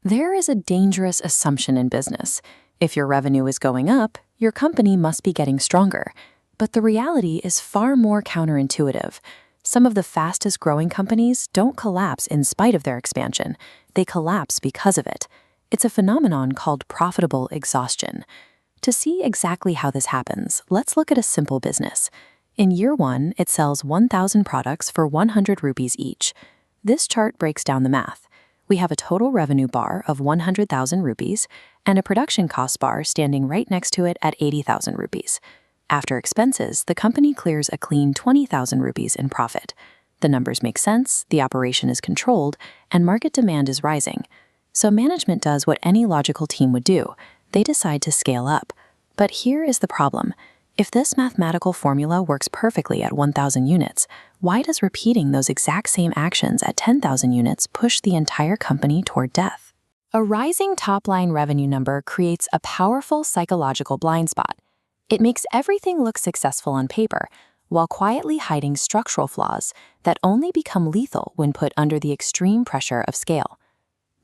There is a dangerous assumption in business. If your revenue is going up, your company must be getting stronger. But the reality is far more counterintuitive. Some of the fastest growing companies don't collapse in spite of their expansion. They collapse because of it. It's a phenomenon called profitable exhaustion. To see exactly how this happens, let's look at a simple business. In year 1, it sells 1,000 products for 100 rupees each. This chart breaks down the math. We have a total revenue bar of 100,000 rupees and a production cost bar standing right next to it at 80,000 rupees. After expenses, the company clears a clean 20,000 rupees in profit. The numbers make sense, the operation is controlled, and market demand is rising. So management does what any logical team would do. They decide to scale up. But here is the problem. If this mathematical formula works perfectly at 1,000 units, why does repeating those exact same actions at 10,000 units push the entire company toward death? A rising top-line revenue number creates a powerful psychological blind spot. It makes everything look successful on paper, while quietly hiding structural flaws that only become lethal when put under the extreme pressure of scale.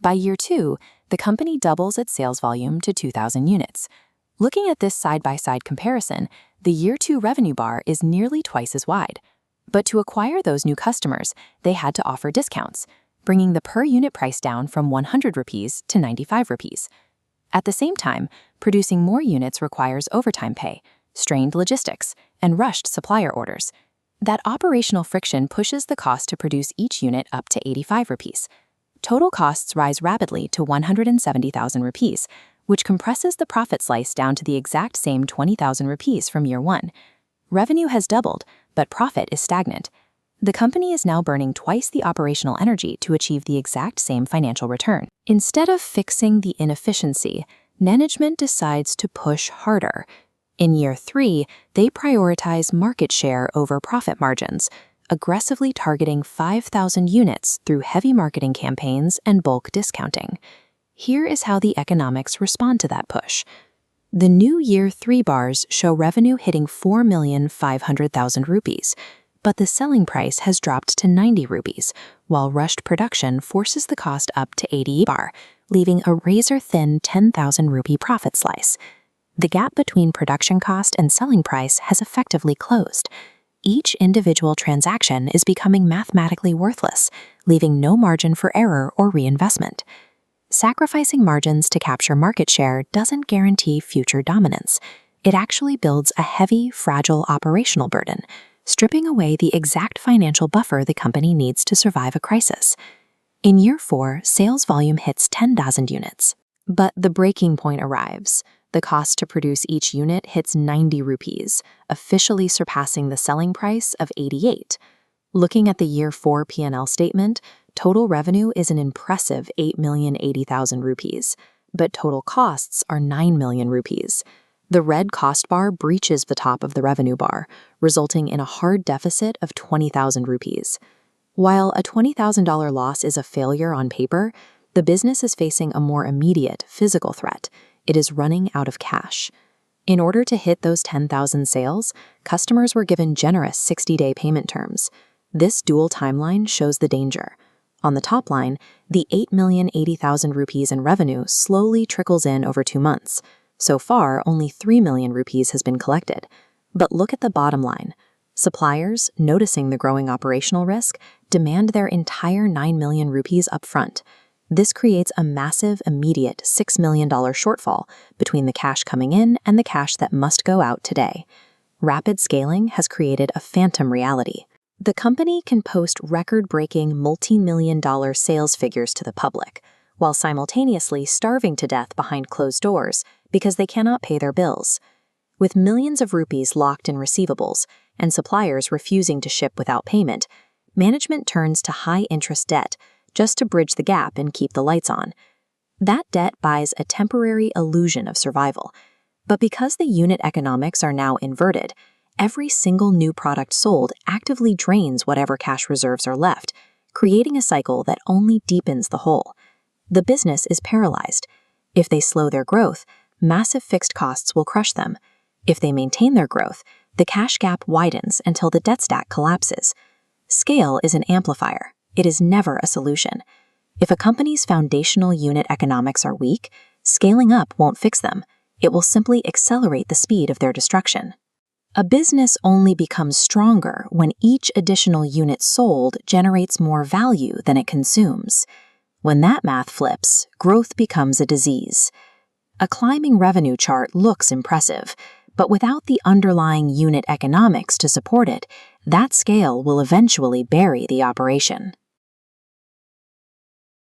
By year 2, the company doubles its sales volume to 2,000 units. Looking at this side-by-side comparison, the year 2 revenue bar is nearly twice as wide. But to acquire those new customers, they had to offer discounts, bringing the per-unit price down from 100 rupees to 95 rupees. At the same time, producing more units requires overtime pay, strained logistics, and rushed supplier orders. That operational friction pushes the cost to produce each unit up to 85 rupees. Total costs rise rapidly to 170,000 rupees, which compresses the profit slice down to the exact same 20,000 rupees from year 1. Revenue has doubled, but profit is stagnant. The company is now burning twice the operational energy to achieve the exact same financial return. Instead of fixing the inefficiency, management decides to push harder. In year 3, they prioritize market share over profit margins, aggressively targeting 5,000 units through heavy marketing campaigns and bulk discounting. Here is how the economics respond to that push. The new year 3 bars show revenue hitting 4,500,000 rupees, but the selling price has dropped to 90 rupees, while rushed production forces the cost up to 80 bar, leaving a razor-thin 10,000 rupee profit slice. The gap between production cost and selling price has effectively closed. Each individual transaction is becoming mathematically worthless, leaving no margin for error or reinvestment. Sacrificing margins to capture market share doesn't guarantee future dominance. It actually builds a heavy, fragile operational burden, stripping away the exact financial buffer the company needs to survive a crisis. In year 4, sales volume hits 10,000 units. But the breaking point arrives. The cost to produce each unit hits 90 rupees, officially surpassing the selling price of 88. Looking at the year 4 P&L statement, total revenue is an impressive 8,080,000 rupees, but total costs are 9 million rupees. The red cost bar breaches the top of the revenue bar, resulting in a hard deficit of 20,000 rupees. While a $20,000 loss is a failure on paper, the business is facing a more immediate physical threat. It is running out of cash. In order to hit those 10,000 sales, customers were given generous 60-day payment terms. This dual timeline shows the danger. On the top line, the 8,080,000 rupees in revenue slowly trickles in over 2 months. So far, only 3 million rupees has been collected. But look at the bottom line. Suppliers, noticing the growing operational risk, demand their entire 9 million rupees upfront. This creates a massive, immediate $6 million shortfall between the cash coming in and the cash that must go out today. Rapid scaling has created a phantom reality. The company can post record-breaking multi-million-dollar sales figures to the public, while simultaneously starving to death behind closed doors because they cannot pay their bills. With millions of rupees locked in receivables and suppliers refusing to ship without payment, management turns to high-interest debt just to bridge the gap and keep the lights on. That debt buys a temporary illusion of survival. But because the unit economics are now inverted, every single new product sold actively drains whatever cash reserves are left, creating a cycle that only deepens the hole. The business is paralyzed. If they slow their growth, massive fixed costs will crush them. If they maintain their growth, the cash gap widens until the debt stack collapses. Scale is an amplifier. It is never a solution. If a company's foundational unit economics are weak, scaling up won't fix them. It will simply accelerate the speed of their destruction. A business only becomes stronger when each additional unit sold generates more value than it consumes. When that math flips, growth becomes a disease. A climbing revenue chart looks impressive, but without the underlying unit economics to support it, that scale will eventually bury the operation.